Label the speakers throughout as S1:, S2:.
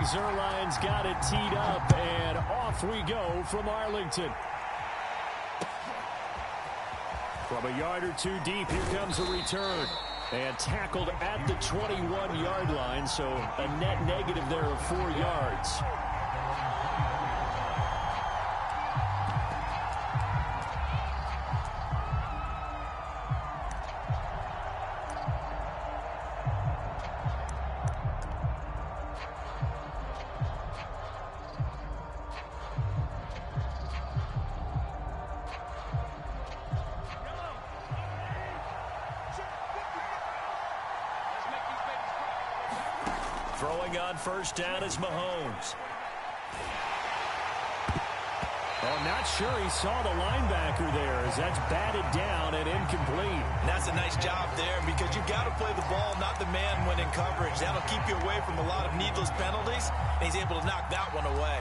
S1: Zuerlein's got it teed up, and off we go from Arlington. From a yard or two deep, here comes a return. And tackled at the 21-yard line, so a net negative there of 4 yards. Throwing on first down is Mahomes. Oh, not sure he saw the linebacker there as that's batted down and incomplete.
S2: And that's a nice job there because you've got to play the ball, not the man when in coverage. That'll keep you away from a lot of needless penalties, and he's able to knock that one away.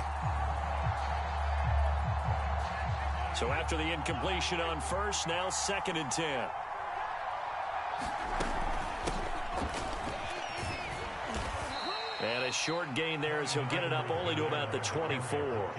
S1: So after the incompletion on first, now 2nd and 10. And a short gain there as he'll get it up only to about the 24.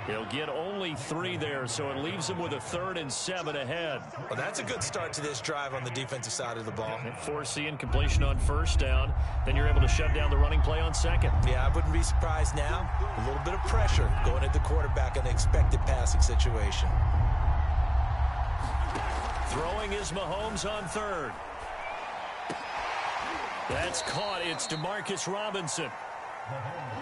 S1: He'll get only 3 there, so it leaves him with a 3rd and 7 ahead.
S2: Well, that's a good start to this drive on the defensive side of the ball.
S1: Force the incompletion on first down. Then you're able to shut down the running play on 2nd.
S2: Yeah, I wouldn't be surprised now. A little bit of pressure going at the quarterback in an expected passing situation.
S1: Throwing is Mahomes on 3rd. That's caught. It's DeMarcus Robinson.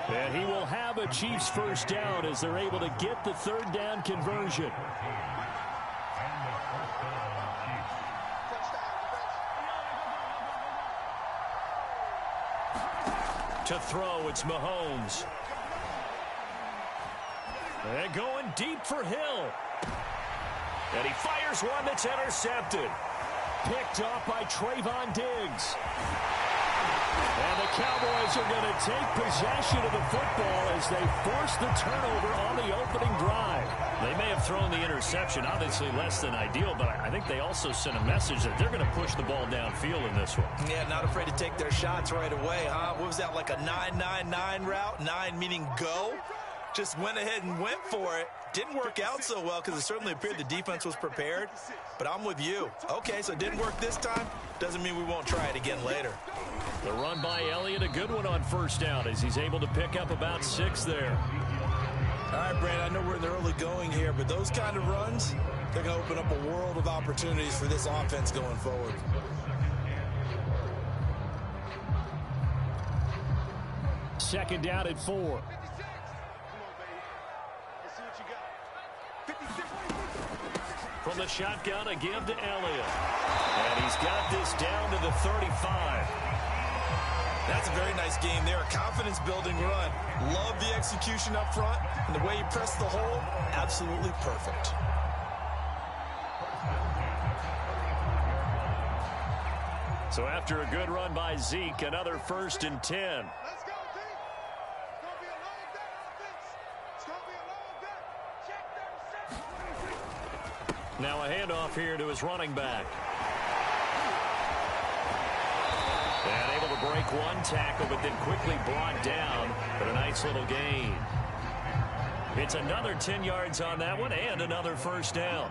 S1: And he will have a Chiefs first down as they're able to get the 3rd down conversion. To throw, it's Mahomes. And going deep for Hill. And he fires one that's intercepted. Picked off by Trayvon Diggs. And the Cowboys are going to take possession of the football as they force the turnover on the opening drive. They may have thrown the interception, obviously less than ideal, but I think they also sent a message that they're going to push the ball downfield in this one.
S2: Yeah, not afraid to take their shots right away, huh? What was that, like a 9-9-9 route? 9 meaning go? Just went ahead and went for it. Didn't work out so well because it certainly appeared the defense was prepared. But I'm with you. Okay, so it didn't work this time. Doesn't mean we won't try it again later.
S1: The run by Elliott, a good one on first down as he's able to pick up about 6 there.
S2: All right, Brand, I know we're in the early going here, but those kind of runs, they're going to open up a world of opportunities for this offense going forward.
S1: Second down at 4. From the shotgun, a give to Elliott. And he's got this down to the 35.
S2: That's a very nice game there. A confidence-building run. Love the execution up front. And the way he pressed the hole, absolutely perfect.
S1: So after a good run by Zeke, another 1st and 10. Now a handoff here to his running back. And able to break one tackle, but then quickly brought down. But a nice little gain. It's another 10 yards on that one and another first down.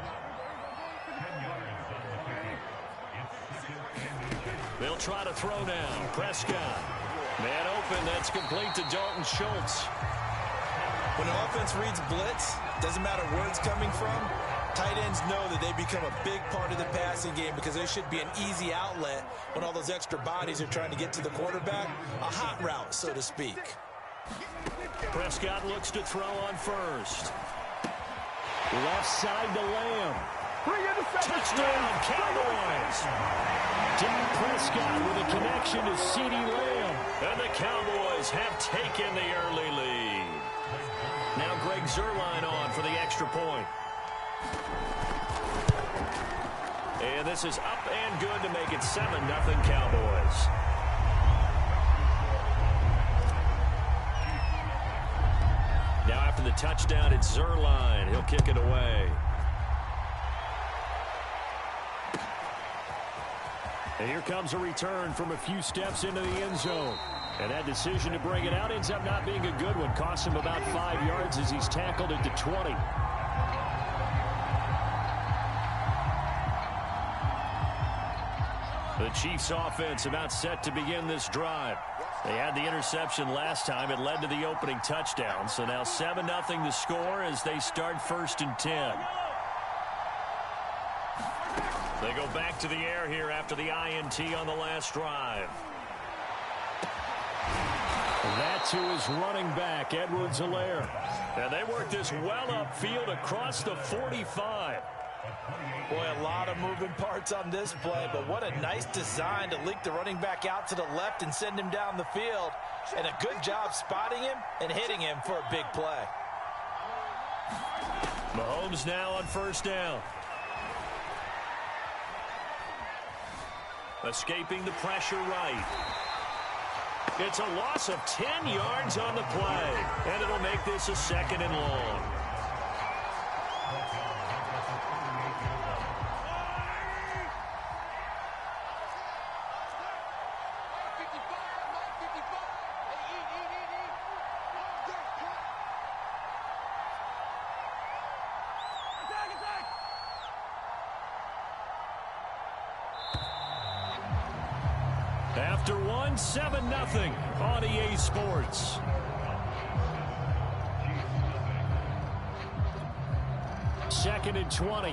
S1: They'll try to throw now. Prescott. Man open. That's complete to Dalton Schultz.
S2: When an offense reads blitz, doesn't matter where it's coming from, tight ends know that they become a big part of the passing game because they should be an easy outlet when all those extra bodies are trying to get to the quarterback. A hot route, so to speak.
S1: Prescott looks to throw on first. Left side to Lamb. Touchdown, Cowboys. Dak Prescott with a connection to CeeDee Lamb. And the Cowboys have taken the early lead. Now Greg Zuerlein on for the extra point. And this is up and good to make it 7-0 Cowboys. Now after the touchdown, it's Zuerlein. He'll kick it away. And here comes a return from a few steps into the end zone. And that decision to bring it out ends up not being a good one. Costs him about 5 yards as he's tackled at the 20. The Chiefs offense about set to begin this drive. They had the interception last time. It led to the opening touchdown. So now 7-0 the score as they start 1st and 10. They go back to the air here after the INT on the last drive. That to his running back, Edwards-Helaire. And they work this well upfield across the 45.
S2: Boy, a lot of moving parts on this play, but what a nice design to leak the running back out to the left and send him down the field. And a good job spotting him and hitting him for a big play.
S1: Mahomes now on 1st down. Escaping the pressure right. It's a loss of 10 yards on the play, and it'll make this a 2nd and long. After one, 7-0 on EA Sports. Second and 20.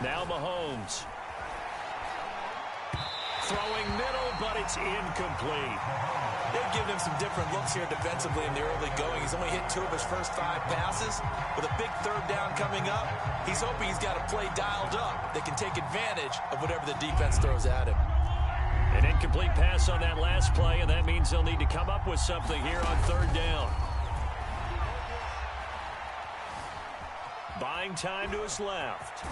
S1: Now Mahomes. Throwing middle, but it's incomplete.
S2: They've given him some different looks here defensively in the early going. He's only hit 2 of his first 5 passes. With a big 3rd down coming up, he's hoping he's got a play dialed up that can take advantage of whatever the defense throws at him.
S1: An incomplete pass on that last play, and that means they'll need to come up with something here on 3rd down. Buying time to his left.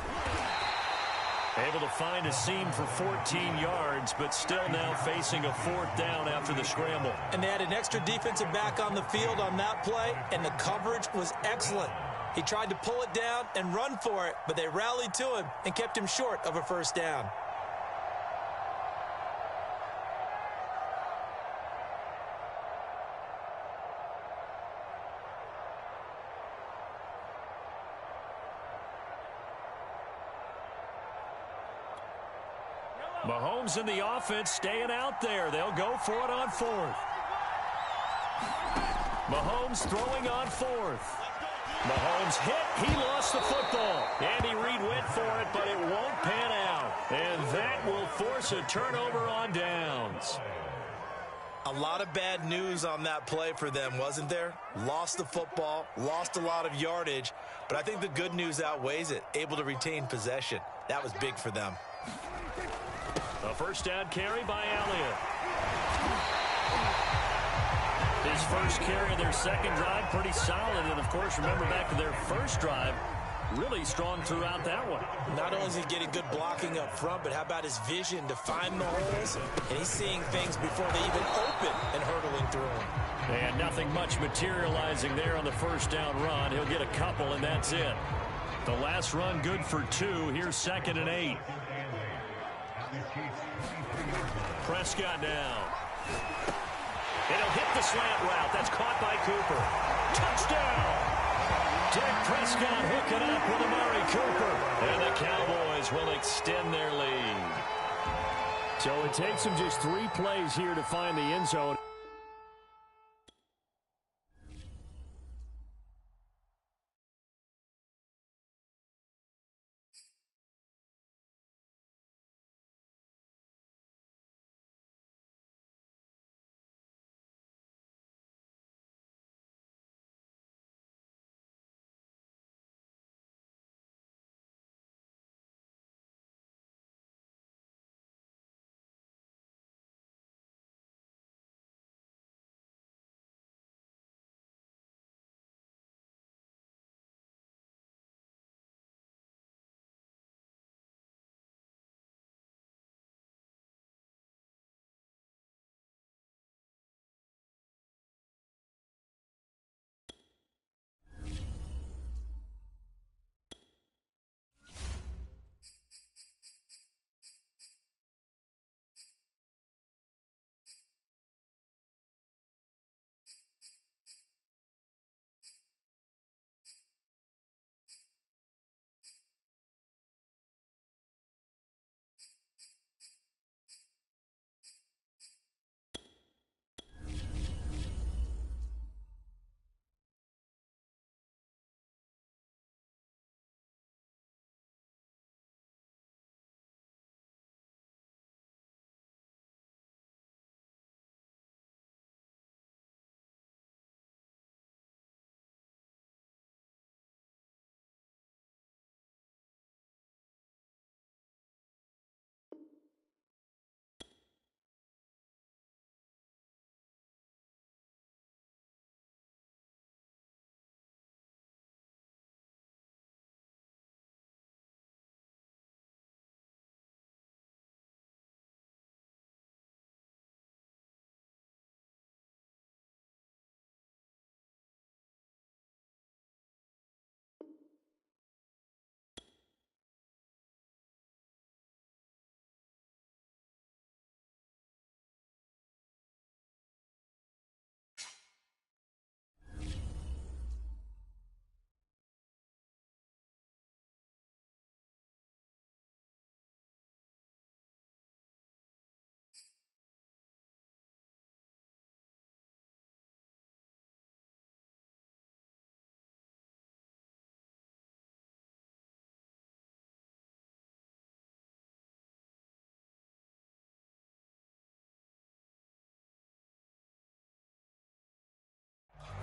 S1: Able to find a seam for 14 yards, but still now facing a 4th down after the scramble.
S2: And they had an extra defensive back on the field on that play, and the coverage was excellent. He tried to pull it down and run for it, but they rallied to him and kept him short of a 1st down.
S1: Mahomes and the offense staying out there. They'll go for it on 4th. Mahomes throwing on 4th. Mahomes hit. He lost the football. Andy Reid went for it, but it won't pan out. And that will force a turnover on downs.
S2: A lot of bad news on that play for them, wasn't there? Lost the football, lost a lot of yardage, but I think the good news outweighs it. Able to retain possession. That was big for them.
S1: A 1st down carry by Elliott. His 1st carry of their 2nd drive, pretty solid. And, of course, remember back to their 1st drive, really strong throughout that one.
S2: Not only is he getting good blocking up front, but how about his vision to find the holes? And he's seeing things before they even open and hurdling through them.
S1: And nothing much materializing there on the 1st down run. He'll get a couple, and that's it. The last run good for 2. Here's 2nd and 8. Prescott now. It'll hit the slant route. That's caught by Cooper. Touchdown! Dak Prescott hooking up with Amari Cooper. And the Cowboys will extend their lead. So it takes them just 3 plays here to find the end zone.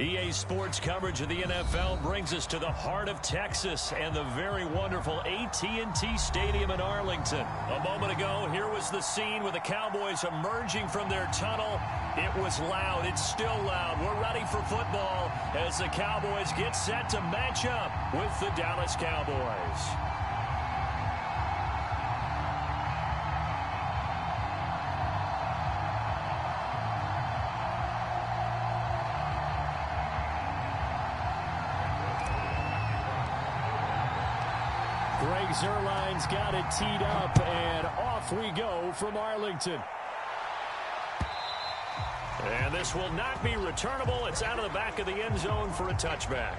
S1: EA Sports coverage of the NFL brings us to the heart of Texas and the very wonderful AT&T Stadium in Arlington. A moment ago, here was the scene with the Cowboys emerging from their tunnel. It was loud. It's still loud. We're ready for football as the Cowboys get set to match up with the Dallas Cowboys. Greg Zuerlein's got it teed up, and off we go from Arlington. And this will not be returnable. It's out of the back of the end zone for a touchback.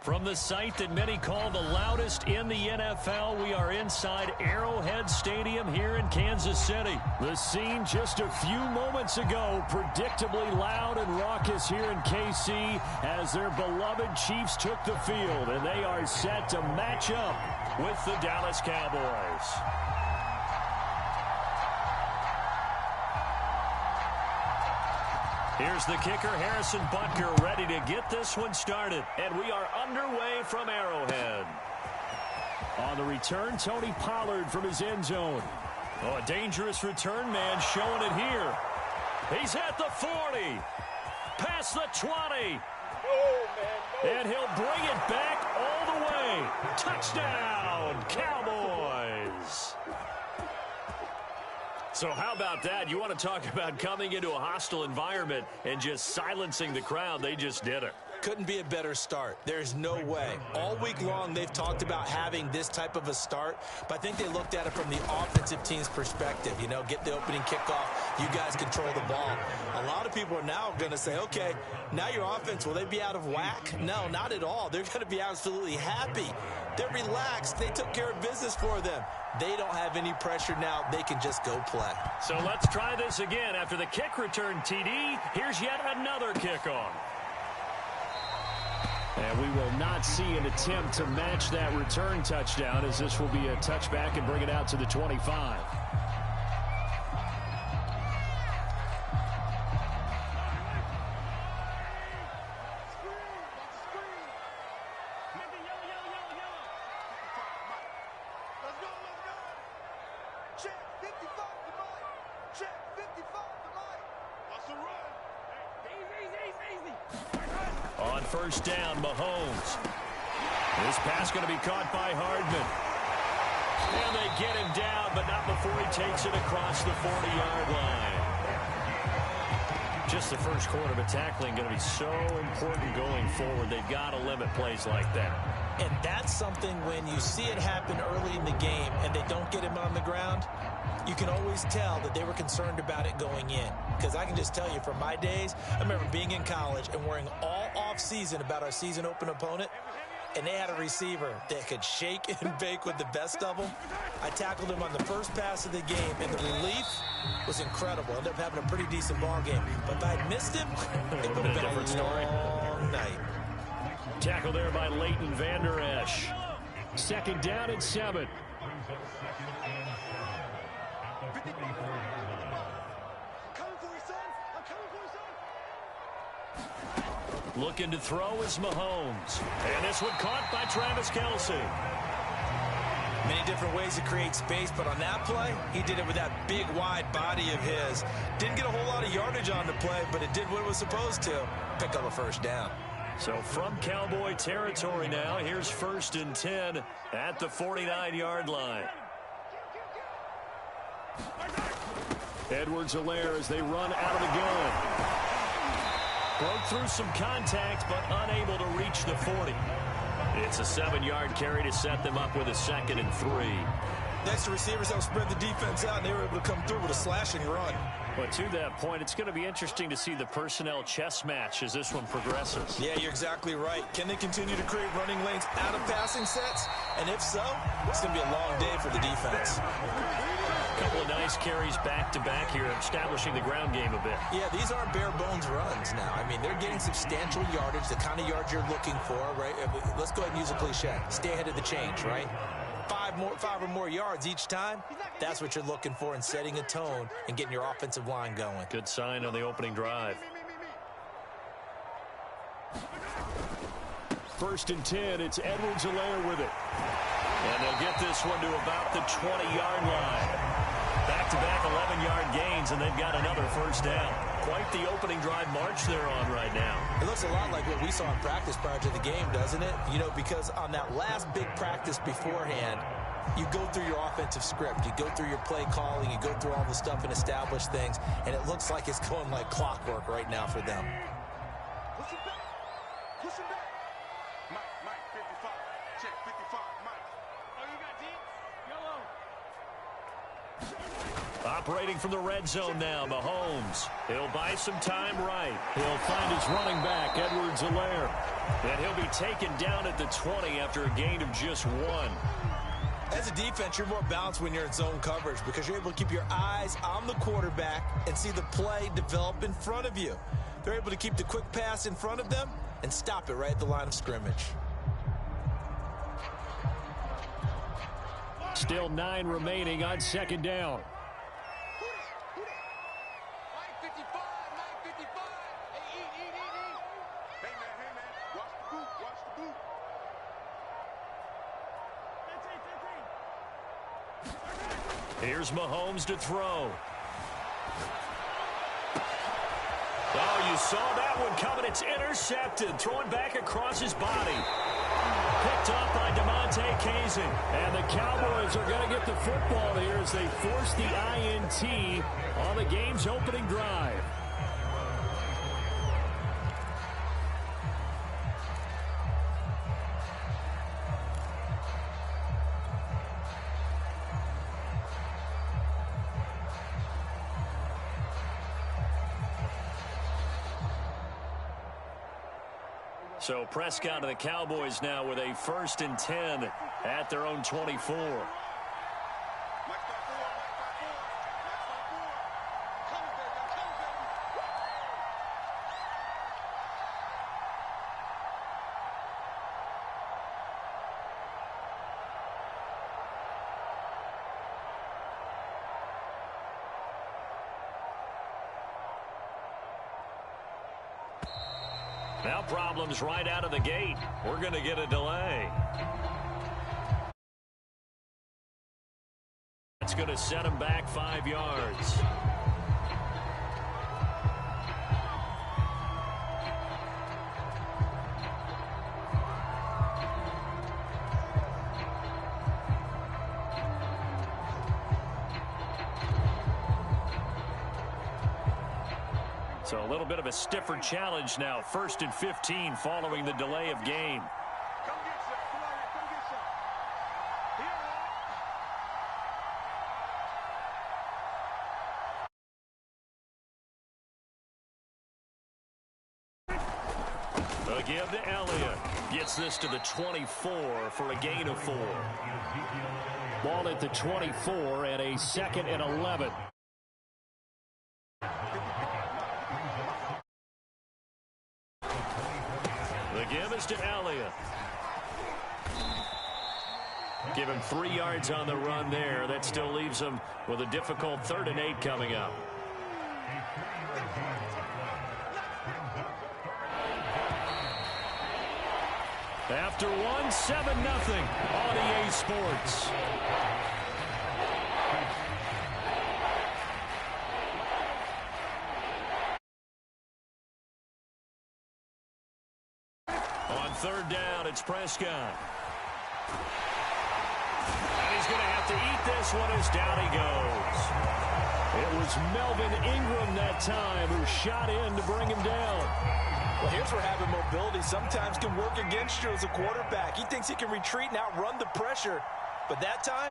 S1: From the site that many call the loudest in the NFL, we are inside Arrowhead Stadium here in Kansas City. The scene just a few moments ago, predictably loud and raucous here in KC as their beloved Chiefs took the field, and they are set to match up with the Dallas Cowboys. Here's the kicker, Harrison Butker, ready to get this one started. And we are underway from Arrowhead. On the return, Tony Pollard from his end zone. Oh, a dangerous return man showing it here. He's at the 40. Past the 20. And he'll bring it back all the way. Touchdown, Cowboys. So how about that? You want to talk about coming into a hostile environment and just silencing the crowd. They just did it.
S2: Couldn't be a better start. There's no way. All week long, they've talked about having this type of a start, but I think they looked at it from the offensive team's perspective. You know, get the opening kickoff. You guys control the ball. A lot of people are now going to say, okay, now your offense, will they be out of whack? No, not at all. They're going to be absolutely happy. They're relaxed. They took care of business for them. They don't have any pressure now. They can just go play.
S1: So let's try this again. After the kick return, TD, here's yet another kickoff. And we will not see an attempt to match that return touchdown, as this will be a touchback and bring it out to the 25. On first down, Mahomes. This pass going to be caught by Hardman. And they get him down, but not before he takes it across the 40-yard line. Just the first quarter of tackling going to be so important going forward. They've got to limit plays like that.
S2: And that's something when you see it happen early in the game and they don't get him on the ground, you can always tell that they were concerned about it going in. Because I can just tell you from my days, I remember being in college and worrying all off-season about our season open opponent, and they had a receiver that could shake and bake with the best of them. I tackled him on the first pass of the game, and the relief was incredible. Ended up having a pretty decent ball game. But if I had missed him, it would have been a different long night.
S1: Tackle there by Leighton Vander Esch. Second down and 7. Looking to throw is Mahomes. And this one caught by Travis Kelce.
S2: Many different ways to create space, but on that play, he did it with that big, wide body of his. Didn't get a whole lot of yardage on the play, but it did what it was supposed to. Pick up a first down.
S1: So from Cowboy territory now, here's first and 10 at the 49-yard line. Edwards-Helaire as they run out of the gun. Broke through some contact, but unable to reach the 40. It's a 7-yard carry to set them up with a 2nd and 3.
S2: Next, the receivers helped spread the defense out, and they were able to come through with a slashing run.
S1: But to that point, it's going to be interesting to see the personnel chess match as this one progresses.
S2: Yeah, you're exactly right. Can they continue to create running lanes out of passing sets? And if so, it's going to be a long day for the defense.
S1: A couple of nice carries back-to-back here, establishing the ground game a bit.
S2: Yeah, these aren't bare-bones runs now. I mean, they're getting substantial yardage, the kind of yards you're looking for, right? Let's go ahead and use a cliche. Stay ahead of the change, right? 5 or more yards each time. That's what you're looking for in setting a tone and getting your offensive line going.
S1: Good sign on the opening drive. First and 10, it's Edwards-Helaire with it. And they'll get this one to about the 20-yard line. Back-to-back 11-yard gains, and they've got another first down. Quite the opening drive march they're on right now.
S2: It looks a lot like what we saw in practice prior to the game, doesn't it? You know, because on that last big practice beforehand, you go through your offensive script. You go through your play calling. You go through all the stuff and establish things, and it looks like it's going like clockwork right now for them.
S3: Push him back. Push him back. Mike, 55. Check, 55, Mike. Oh, you got deep? Yellow.
S1: Operating from the red zone now, Mahomes. He'll buy some time right. He'll find his running back, Edwards-Helaire. And he'll be taken down at the 20 after a gain of just 1.
S2: As a defense, you're more balanced when you're in zone coverage because you're able to keep your eyes on the quarterback and see the play develop in front of you. They're able to keep the quick pass in front of them and stop it right at the line of scrimmage.
S1: Still 9 remaining on second down. Here's Mahomes to throw. Oh, you saw that one coming. It's intercepted. Throwing back across his body. Picked up by DeMonte Kazin. And the Cowboys are going to get the football here as they force the INT on the game's opening drive. So Prescott and the Cowboys now with a 1st and 10 at their own 24. Now problems right out of the gate. We're going to get a delay. It's going to set him back 5 yards. So a little bit of a stiffer challenge now. 1st and 15 following the delay of game. A give to Elliott. Gets this to the 24 for a gain of 4. Ball at the 24 and a 2nd and 11. The give is to Elliott. Give him 3 yards on the run there. That still leaves him with a difficult 3rd and 8 coming up. After 1, 7-0 on EA Sports. On 3rd down, it's Prescott. And he's going to have to eat this one as down he goes. It was Melvin Ingram that time who shot in to bring him down.
S2: Well, here's where having mobility sometimes can work against you as a quarterback. He thinks he can retreat and outrun the pressure. But that time,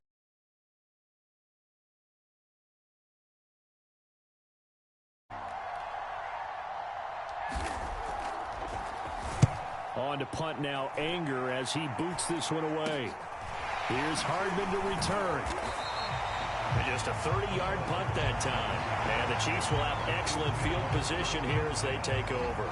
S1: on to punt now, Anger, as he boots this one away. Here's Hardman to return. And just a 30-yard punt that time. And the Chiefs will have excellent field position here as they take over.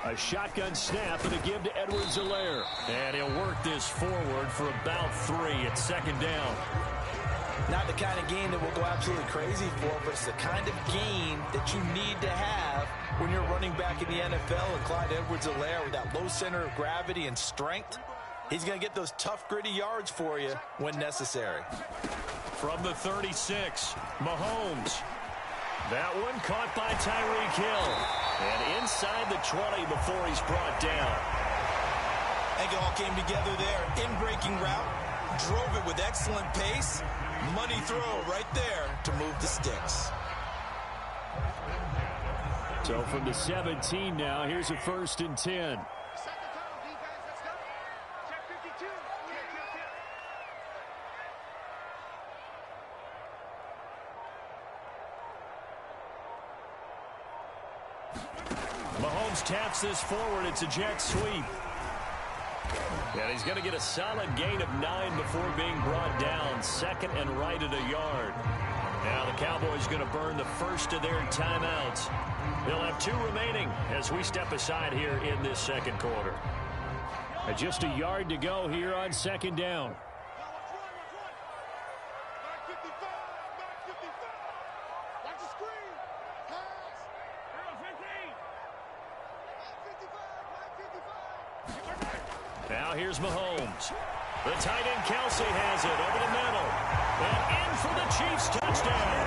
S1: A shotgun snap and a give to Edwards-Helaire. And he'll work this forward for about 3 at 2nd down.
S2: not the kind of game that we'll go absolutely crazy for, but it's the kind of game that you need to have when you're running back in the NFL. And Clyde Edwards-Helaire, with that low center of gravity and strength, he's going to get those tough, gritty yards for you when necessary.
S1: From the 36, Mahomes. That one caught by Tyreek Hill. And inside the 20 before he's brought down.
S2: I think it all came together there. In-breaking route. Drove it with excellent pace. Money throw right there to move the sticks.
S1: So from the 17 now, here's a 1st and 10.
S3: Set the tunnel, defense. Let's go. Check 52.
S1: Mahomes taps this forward. It's a jet sweep. And he's going to get a solid gain of 9 before being brought down. 2nd and right at a yard. Now the Cowboys going to burn the first of their timeouts. They'll have 2 remaining as we step aside here in this 2nd quarter. And just a yard to go here on 2nd down. Now here's Mahomes. The tight end Kelsey has it over the middle. And in for the Chiefs touchdown.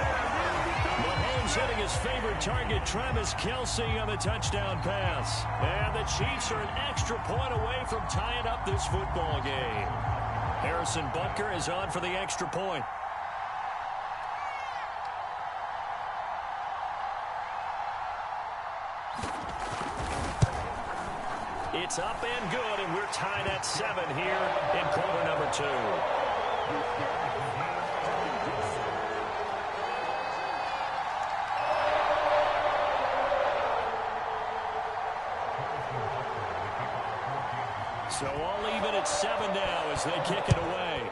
S1: Mahomes hitting his favorite target, Travis Kelsey, on the touchdown pass. And the Chiefs are an extra point away from tying up this football game. Harrison Butker is on for the extra point. It's up and good, and we're tied at 7 here in quarter number 2. So all even at 7 now as they kick it away.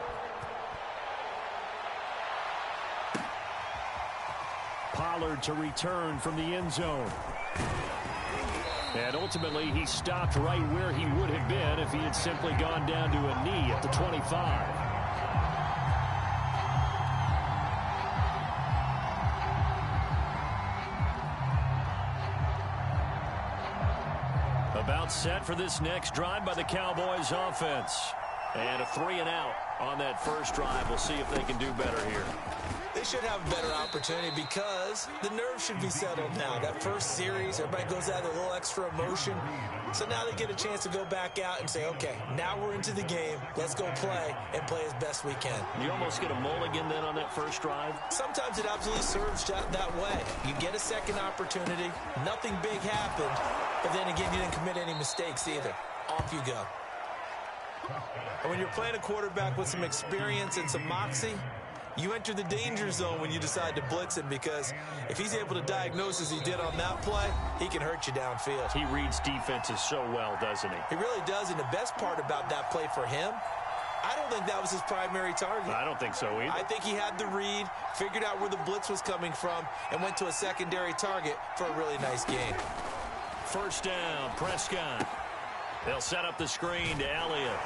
S1: Pollard to return from the end zone. And ultimately, he stopped right where he would have been if he had simply gone down to a knee at the 25. About set for this next drive by the Cowboys offense. And a 3-and-out on that first drive. We'll see if they can do better here.
S2: They should have a better opportunity because the nerves should be settled now. That first series, everybody goes out with a little extra emotion. So now they get a chance to go back out and say, okay, now we're into the game. Let's go play and play as best we can.
S1: You almost get a mulligan then on that first drive?
S2: Sometimes it absolutely serves that way. You get a second opportunity. Nothing big happened. But then again, you didn't commit any mistakes either. Off you go. And when you're playing a quarterback with some experience and some moxie, you enter the danger zone when you decide to blitz him, because if he's able to diagnose as he did on that play, he can hurt you downfield.
S1: He reads defenses so well, doesn't he?
S2: He really does, and the best part about that play for him, I don't think that was his primary target.
S1: I don't think so either.
S2: I think he had the read, figured out where the blitz was coming from, and went to a secondary target for a really nice gain.
S1: First down, Prescott. They'll set up the screen to Elliott.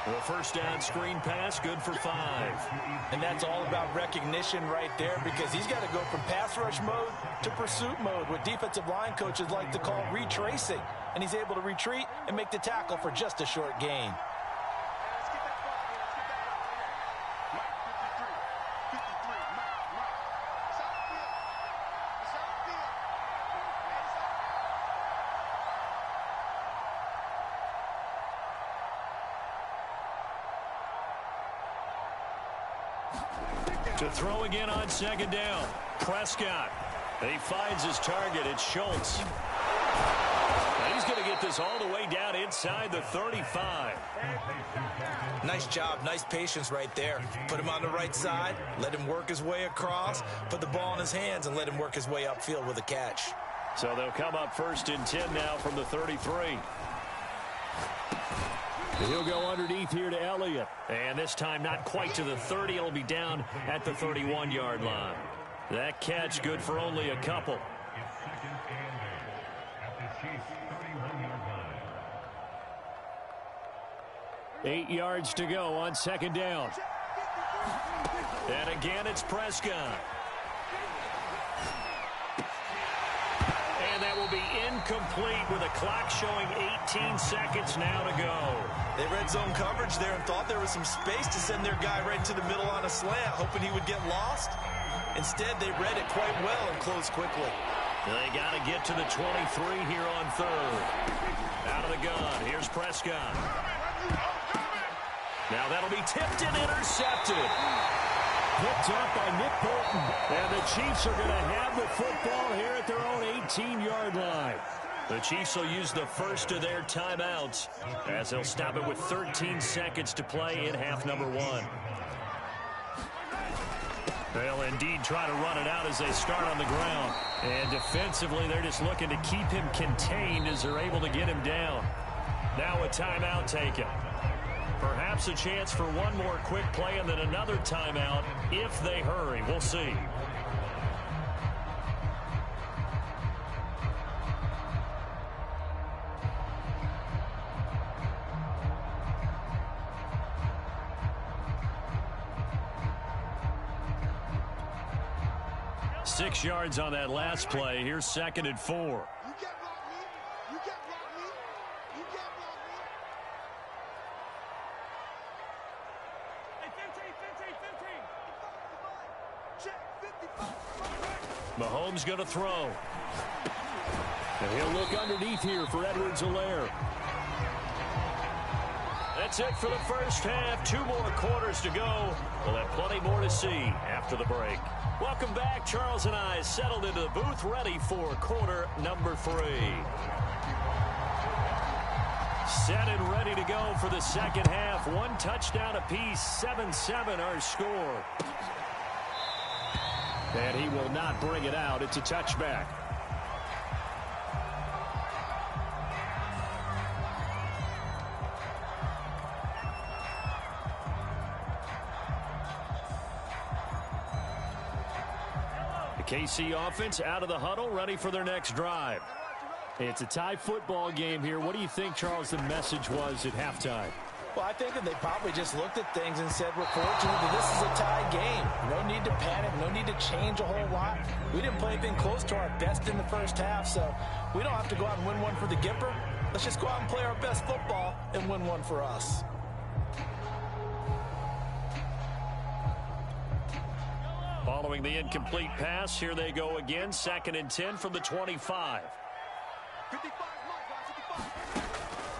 S1: The first down screen pass, good for 5.
S4: And that's all about recognition right there, because he's got to go from pass rush mode to pursuit mode, what defensive line coaches like to call retracing. And he's able to retreat and make the tackle for just a short gain.
S1: To throw again on second down. Prescott. And he finds his target. It's Schultz. And he's going to get this all the way down inside the 35.
S2: Nice job. Nice patience right there. Put him on the right side. Let him work his way across. Put the ball in his hands and let him work his way upfield with a catch.
S1: So they'll come up first and 10 now from the 33. He'll go underneath here to Elliott. And this time not quite to the 30. It'll be down at the 31-yard line. That catch good for only a couple. Eight yards to go on second down. And again, it's Prescott. And that will be incomplete with a clock showing 18 seconds now to go.
S2: They read zone coverage there and thought there was some space to send their guy right into the middle on a slant, hoping he would get lost. Instead, they read it quite well and closed quickly.
S1: They got to get to the 23 here on third. Out of the gun, here's Prescott. Now that'll be tipped and intercepted. picked up by Nick Bolton. And the Chiefs are going to have the football here at their own 18-yard line. The Chiefs will use the first of their timeouts as they'll stop it with 13 seconds to play in half number 1. They'll indeed try to run it out as they start on the ground. And defensively, they're just looking to keep him contained as they're able to get him down. Now a timeout taken. Perhaps a chance for one more quick play and then another timeout if they hurry. We'll see. Six yards on that last play. Here's 2nd and 4.
S3: You can't block me. You can't block me. You can't block me. Hey, 15. Check, 55.
S1: Mahomes going to throw. And he'll look underneath here for Edwards-Helaire. That's it for the first half. 2 more quarters to go. We'll have plenty more to see after the break. Welcome back. Charles and I settled into the booth, ready for quarter number 3. Set and ready to go for the second half. 1 touchdown apiece, 7-7 our score. And he will not bring it out. It's a touchback. KC offense out of the huddle, ready for their next drive. It's a tie football game here. What do you think, Charles, the message was at halftime?
S4: Well, I think that they probably just looked at things and said, we're fortunate that this is a tie game. No need to panic. No need to change a whole lot. We didn't play anything close to our best in the first half, so we don't have to go out and win one for the Gipper. Let's just go out and play our best football and win one for us.
S1: Following the incomplete pass, here they go again. 2nd and 10 from the 25.
S3: 55.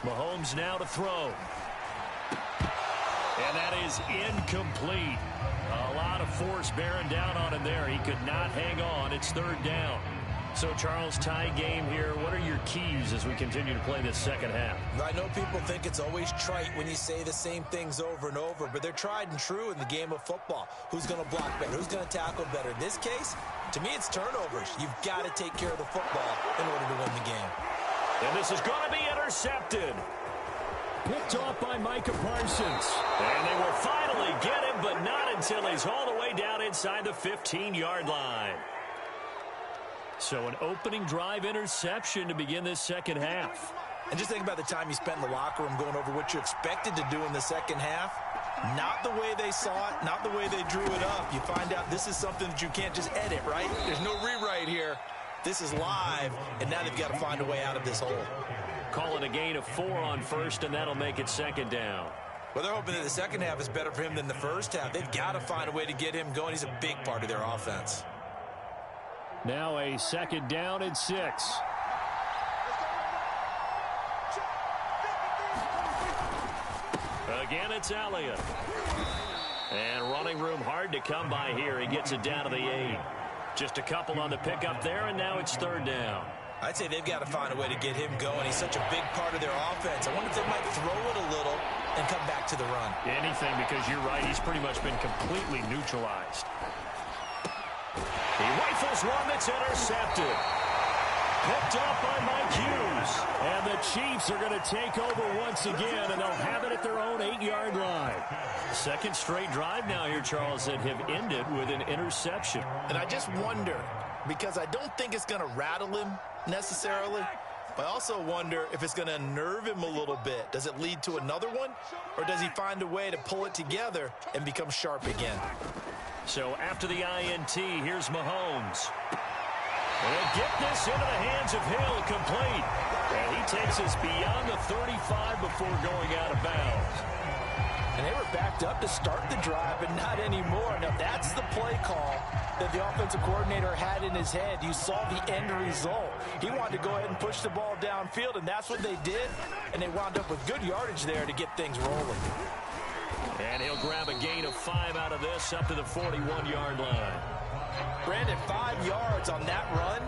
S1: Mahomes now to throw. And that is incomplete. A lot of force bearing down on him there. He could not hang on. It's 3rd down. So, Charles, tie game here. What are your keys as we continue to play this second half?
S2: I know people think it's always trite when you say the same things over and over, but they're tried and true in the game of football. Who's going to block better? Who's going to tackle better? In this case, to me, it's turnovers. You've got to take care of the football in order to win the game.
S1: And this is going to be intercepted. Picked off by Micah Parsons. And they will finally get him, but not until he's all the way down inside the 15-yard line. So an opening drive interception to begin this second half.
S2: And just think about the time you spent in the locker room going over what you expected to do in the second half. Not the way they saw it, not the way they drew it up. You find out this is something that you can't just edit, right? There's no rewrite here. This is live, and now they've got to find a way out of this hole.
S1: Call it a gain of 4 on first, and that'll make it 2nd down.
S2: Well, they're hoping that the second half is better for him than the first half. They've got to find a way to get him going. He's a big part of their offense.
S1: Now a 2nd down and 6. Again, it's Elliott. And running room hard to come by here. He gets it down to the 8. Just a couple on the pickup there, and now it's 3rd down.
S2: I'd say they've got to find a way to get him going. He's such a big part of their offense. I wonder if they might throw it a little and come back to the run.
S1: Anything, because you're right. He's pretty much been completely neutralized. He rifles one that's intercepted. Picked up by Mike Hughes. And the Chiefs are going to take over once again, and they'll have it at their own 8-yard line. 2nd straight drive now here, Charles, that have ended with an interception.
S4: And I just wonder, because I don't think it's going to rattle him necessarily, but I also wonder if it's going to unnerve him a little bit. Does it lead to another one, or does he find a way to pull it together and become sharp again?
S1: So after the INT, here's Mahomes. And they'll get this into the hands of Hill, complete. And he takes us beyond the 35 before going out of bounds.
S4: And they were backed up to start the drive, but not anymore. Now, that's the play call that the offensive coordinator had in his head. You saw the end result. He wanted to go ahead and push the ball downfield, and that's what they did. And they wound up with good yardage there to get things rolling.
S1: And he'll grab a gain of 5 out of this up to the 41-yard line.
S4: Brandon, 5 yards on that run.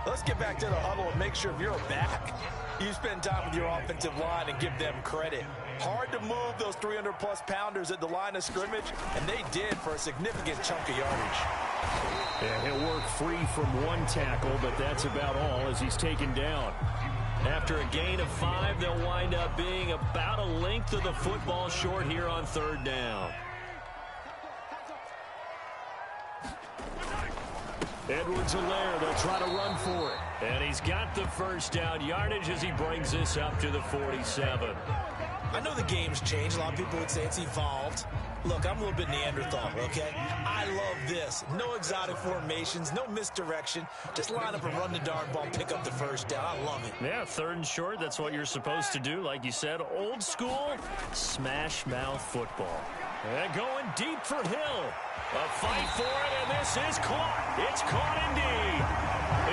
S4: Let's get back to the huddle and make sure you're back. You spend time with your offensive line and give them credit. Hard to move those 300-plus pounders at the line of scrimmage, and they did for a significant chunk of yardage.
S1: Yeah, he'll work free from one tackle, but that's about all as he's taken down. After a gain of 5, they'll wind up being about a length of the football short here on 3rd down. Edwards-Helaire, they'll try to run for it. And he's got the first down yardage as he brings this up to the 47.
S2: I know the game's changed. A lot of people would say it's evolved. Look, I'm a little bit Neanderthal, okay? I love this. No exotic formations, no misdirection. Just line up and run the darn ball, pick up the first down. I love it.
S1: Yeah, 3rd and short, that's what you're supposed to do. Like you said, old school, smash mouth football. And going deep for Hill. A fight for it, and this is caught. It's caught indeed.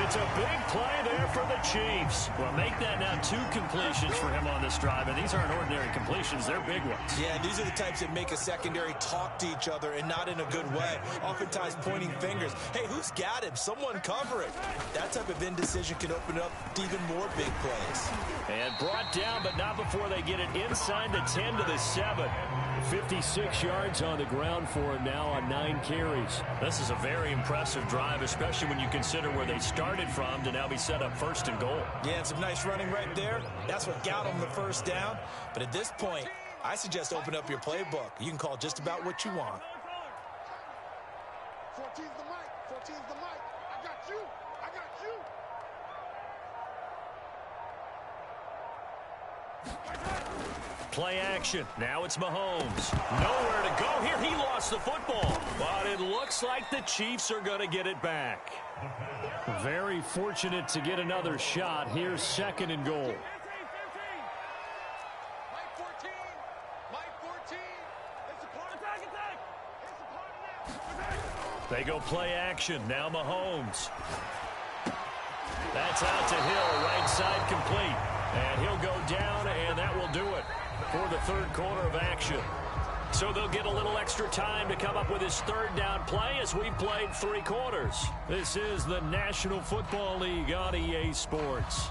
S1: It's a big play there for the Chiefs. Well, make that now 2 completions for him on this drive, and these aren't ordinary completions. They're big ones.
S2: Yeah, these are the types that make a secondary talk to each other and not in a good way. Oftentimes pointing fingers. Hey, who's got him? Someone cover it. That type of indecision can open up to even more big plays.
S1: And brought down, but not before they get it inside the 10 to the 7. 56 yards on the ground for him now on 9 carries. This is a very impressive drive, especially when you consider where they started from to now be set up 1st and goal.
S2: Yeah, and some nice running right there. That's what got them the first down. But at this point, I suggest open up your playbook. You can call just about what you want.
S3: 14's the mic. 14's the mic. I got you. I got you.
S1: Play action. Now it's Mahomes. Nowhere to go here. He lost the football. But it looks like the Chiefs are going to get it back. Very fortunate to get another shot. Here's 2nd and goal.
S3: Mike 14. Mike 14. It's a part attack. It's a part of that.
S1: They go play action. Now Mahomes. That's out to Hill. Right side complete. And he'll go down, and that will do it for the 3rd quarter of action. So they'll get a little extra time to come up with his 3rd down play as we've played 3 quarters. This is the National Football League on EA Sports.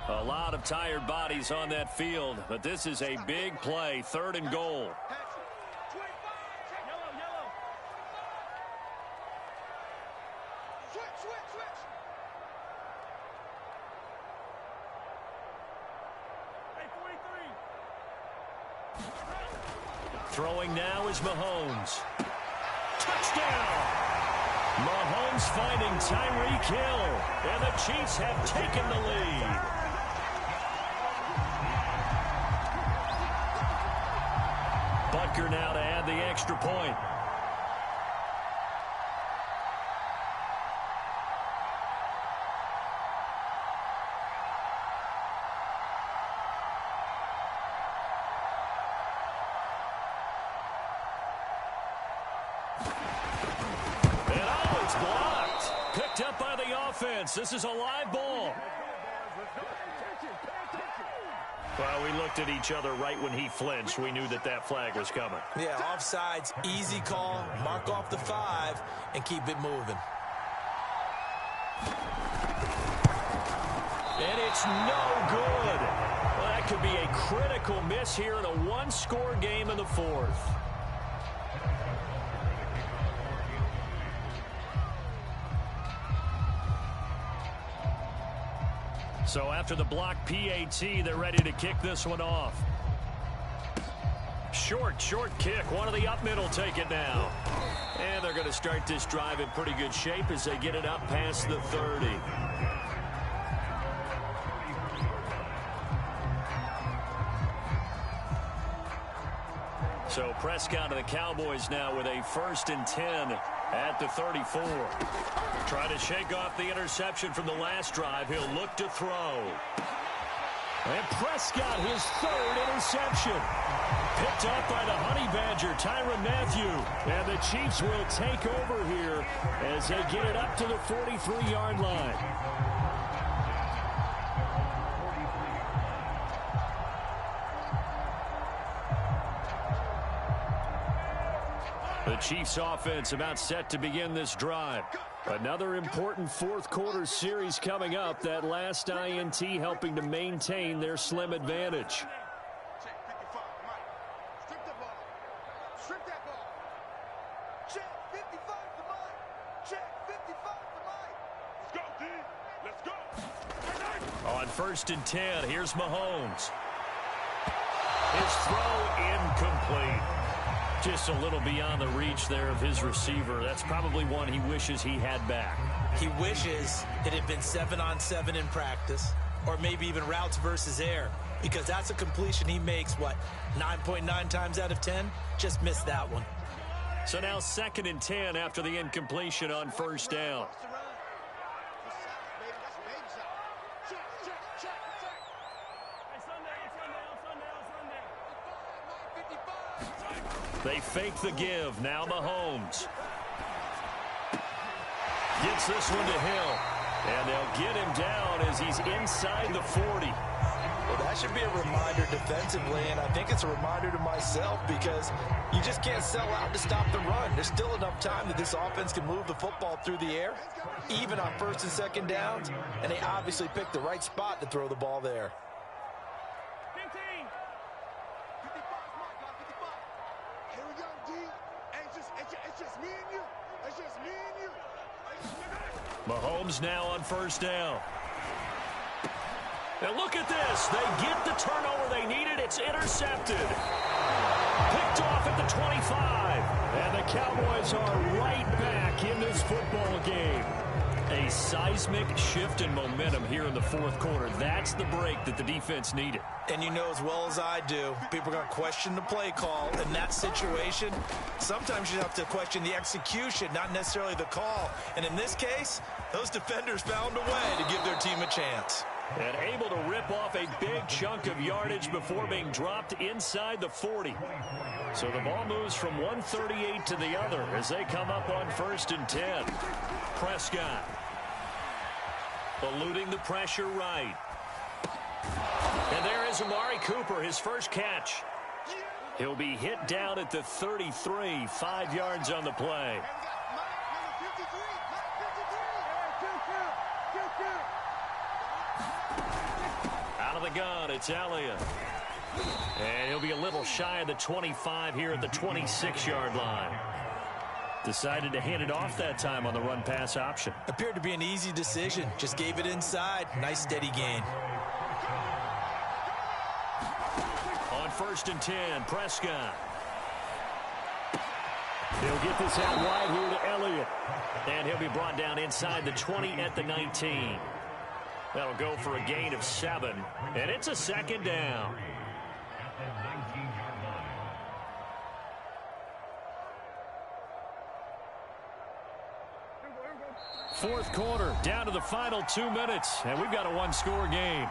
S1: A lot of tired bodies on that field, but this is a big play. 3rd and goal. Throwing now is Mahomes. Touchdown! Mahomes finding Tyreek Hill, and the Chiefs have taken the lead. Butker now to add the extra point. This is a live ball. Well, we looked at each other right when he flinched. We knew that that flag was coming.
S2: Yeah, offsides, easy call. Mark off the 5 and keep it moving.
S1: And it's no good. Well, that could be a critical miss here in a 1-score game in the 4th. So after the block PAT, they're ready to kick this one off. Short kick. One of the up middle take it now. And they're going to start this drive in pretty good shape as they get it up past the 30. So Prescott and the Cowboys now with a 1st and 10 at the 34. Try to shake off the interception from the last drive. He'll look to throw. And Prescott, his third interception. Picked up by the Honey Badger, Tyrann Mathieu. And the Chiefs will take over here as they get it up to the 43-yard line. The Chiefs offense about set to begin this drive. Another important fourth quarter series coming up. That last INT helping to maintain their slim advantage.
S3: Check 55, Mike. Strip the ball. Strip that ball. Check 55 to Mike. Check 55 to Mike. Let's go, D. Let's go.
S1: On 1st and 10, here's Mahomes. His throw incomplete. Just a little beyond the reach there of his receiver. That's probably one he wishes he had back.
S2: He wishes it had been 7-on-7 in practice, or maybe even routes versus air, because that's a completion he makes, 9.9 times out of 10? Just missed that one.
S1: So now 2nd and 10 after the incompletion on 1st down. They fake the give. Now Mahomes. Gets this one to Hill. And they'll get him down as he's inside the 40.
S4: Well, that should be a reminder defensively, and I think it's a reminder to myself because you just can't sell out to stop the run. There's still enough time that this offense can move the football through the air, even on 1st and 2nd downs, and they obviously picked the right spot to throw the ball there.
S3: 15. 55, Mike, 55. Here we go, D. It's just me and you. It's just me and you.
S1: Mahomes now on 1st down. And look at this. They get the turnover they needed. It's intercepted. Picked off at the 25. And the Cowboys are right back in this football game. A seismic shift in momentum here in the 4th quarter. That's the break that the defense needed.
S2: And you know as well as I do, people are going to question the play call. In that situation, sometimes you have to question the execution, not necessarily the call. And in this case, those defenders found a way to give their team a chance.
S1: And able to rip off a big chunk of yardage before being dropped inside the 40. So the ball moves from 138 to the other as they come up on 1st and 10. Prescott eluding the pressure right. And there is Amari Cooper, his first catch. He'll be hit down at the 33, 5 yards on the play. Out of the gun, it's Elliott. And he'll be a little shy of the 25 here at the 26-yard line. Decided to hand it off that time on the run-pass option.
S2: Appeared to be an easy decision. Just gave it inside. Nice steady gain.
S1: On 1st and 10, Prescott. He'll get this out wide here to Elliott. And he'll be brought down inside the 20 at the 19. That'll go for a gain of 7. And it's a 2nd down. Fourth quarter, down to the final 2 minutes, and we've got a one-score game.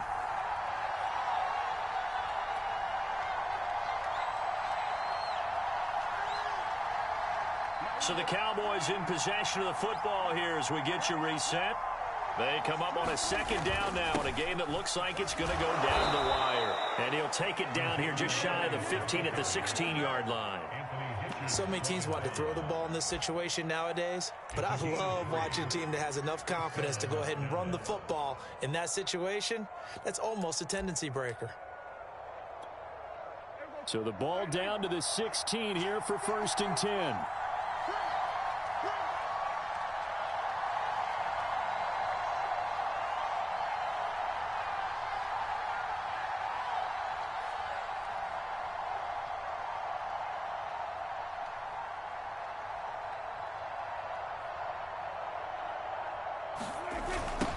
S1: So the Cowboys in possession of the football here as we get you reset. They come up on a 2nd down now in a game that looks like it's going to go down the wire. And he'll take it down here just shy of the 15 at the 16-yard line.
S2: So many teams want to throw the ball in this situation nowadays, but I love watching a team that has enough confidence to go ahead and run the football in that situation. That's almost a tendency breaker.
S1: So the ball down to the 16 here for 1st and 10.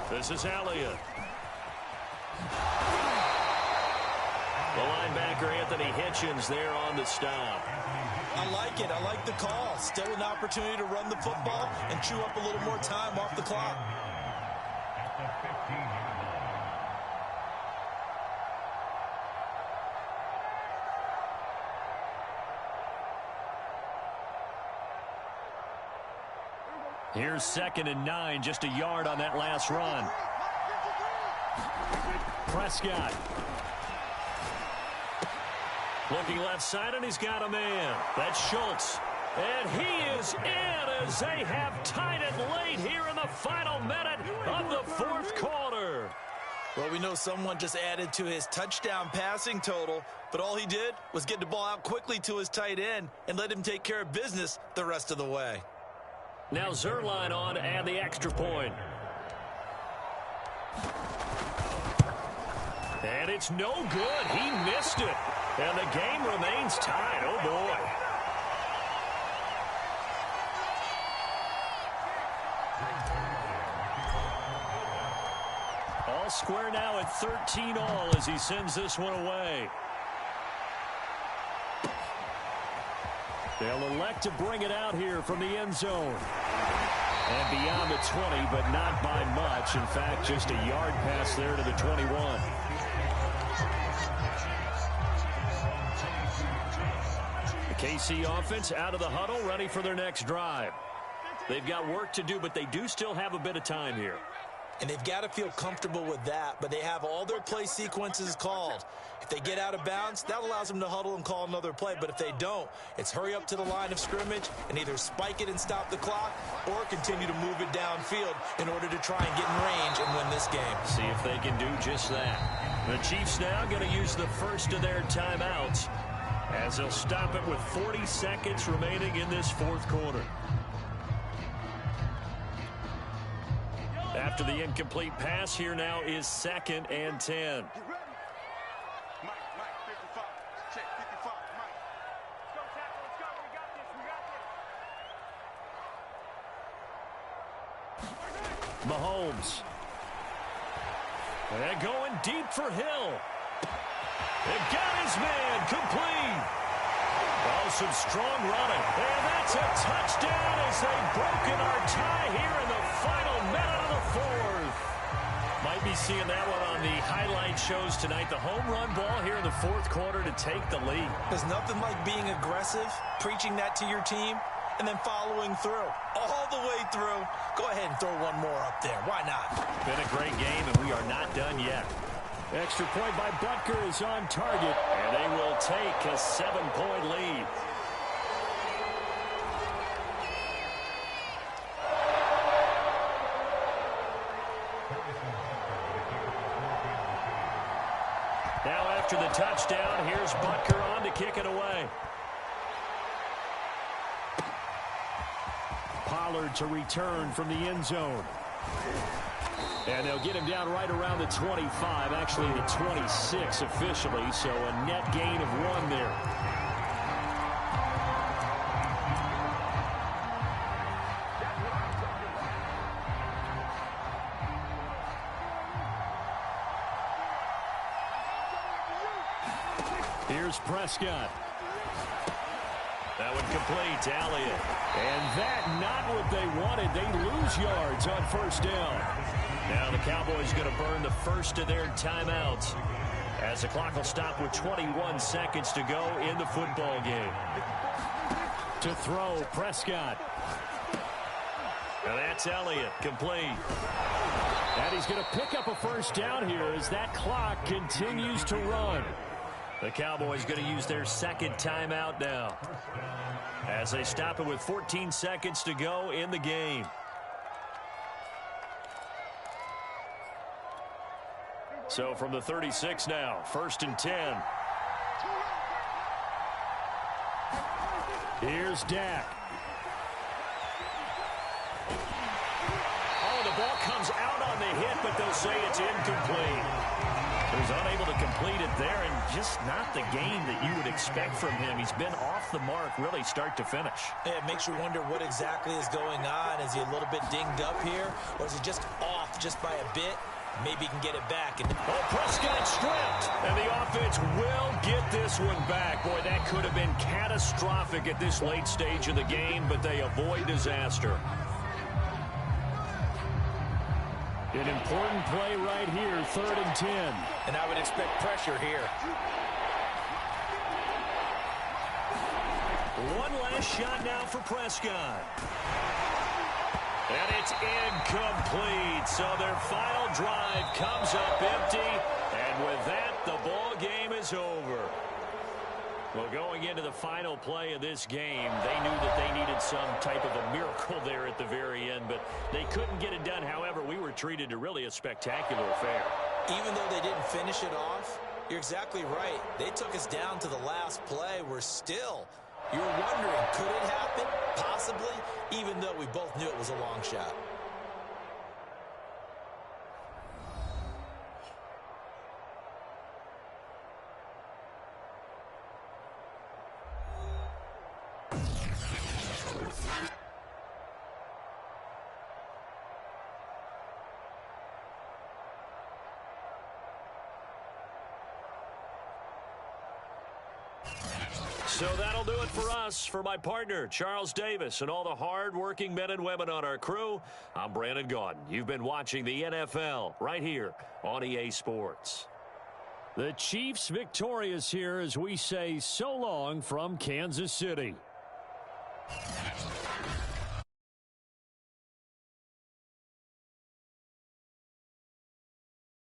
S1: This is Elliott. The linebacker, Anthony Hitchens, there on the stop.
S2: I like it. I like the call. Still an opportunity to run the football and chew up a little more time off the clock.
S1: Here's 2nd and 9, just a yard on that last run. Prescott. Looking left side, and he's got a man. That's Schultz. And he is in as they have tied it late here in the final minute of the fourth quarter.
S2: Well, we know someone just added to his touchdown passing total, but all he did was get the ball out quickly to his tight end and let him take care of business the rest of the way.
S1: Now Zerline on and the extra point. And it's no good. He missed it. And the game remains tied. Oh, boy. All square now at 13 all as he sends this one away. They'll elect to bring it out here from the end zone. And beyond the 20, but not by much. In fact, just a yard pass there to the 21. The KC offense out of the huddle, ready for their next drive. They've got work to do, but they do still have a bit of time here.
S2: And they've got to feel comfortable with that, but they have all their play sequences called. If they get out of bounds, that allows them to huddle and call another play. But if they don't, it's hurry up to the line of scrimmage and either spike it and stop the clock or continue to move it downfield in order to try and get in range and win this game.
S1: See if they can do just that. The Chiefs now going to use the first of their timeouts as they'll stop it with 40 seconds remaining in this fourth quarter. After the incomplete pass, here now is 2nd and 10.
S3: Mike, 55. Check, 55, Mike. Let's go, tackle, let's go. We got this, we got this.
S1: Mahomes. And going deep for Hill. And got his man complete. Oh, some strong running. And that's a touchdown as they've broken our tie here in the final minute of the fourth. Might be seeing that one on the highlight shows tonight. The home run ball here in the fourth quarter to take the lead.
S2: There's nothing like being aggressive, preaching that to your team, and then following through. All the way through. Go ahead and throw one more up there. Why not?
S1: Been a great game, and we are not done yet. Extra point by Butker is on target, and they will take a 7-point lead. Now after the touchdown, here's Butker on to kick it away. Pollard to return from the end zone. And they'll get him down right around the 25, actually the 26 officially, so a net gain of 1 there. Here's Prescott. That one complete to Elliott. And that not what they wanted. They lose yards on first down. Now the Cowboys going to burn the first of their timeouts as the clock will stop with 21 seconds to go in the football game. To throw, Prescott. And that's Elliott, complete. And he's going to pick up a first down here as that clock continues to run. The Cowboys going to use their second timeout now as they stop it with 14 seconds to go in the game. So from the 36 now, 1st and 10. Here's Dak. Oh, the ball comes out on the hit, but they'll say it's incomplete. He was unable to complete it there, and just not the game that you would expect from him. He's been off the mark really start to finish.
S2: Yeah, it makes you wonder what exactly is going on. Is he a little bit dinged up here, or is he just off just by a bit? Maybe he can get it back.
S1: Oh, Prescott stripped, and the offense will get this one back. Boy, that could have been catastrophic at this late stage of the game, but they avoid disaster. An important play right here, 3rd and 10.
S2: And I would expect pressure here.
S1: One last shot now for Prescott. And it's incomplete. So their final drive comes up empty. And with that, the ball game is over. Well, going into the final play of this game, they knew that they needed some type of a miracle there at the very end, but they couldn't get it done. However, we were treated to really a spectacular affair.
S2: Even though they didn't finish it off, you're exactly right. They took us down to the last play. You're wondering, could it happen? Possibly, even though we both knew it was a long shot.
S1: So that'll do it for us. For my partner, Charles Davis, and all the hard-working men and women on our crew, I'm Brandon Gaudin. You've been watching the NFL right here on EA Sports. The Chiefs victorious here as we say so long from Kansas City.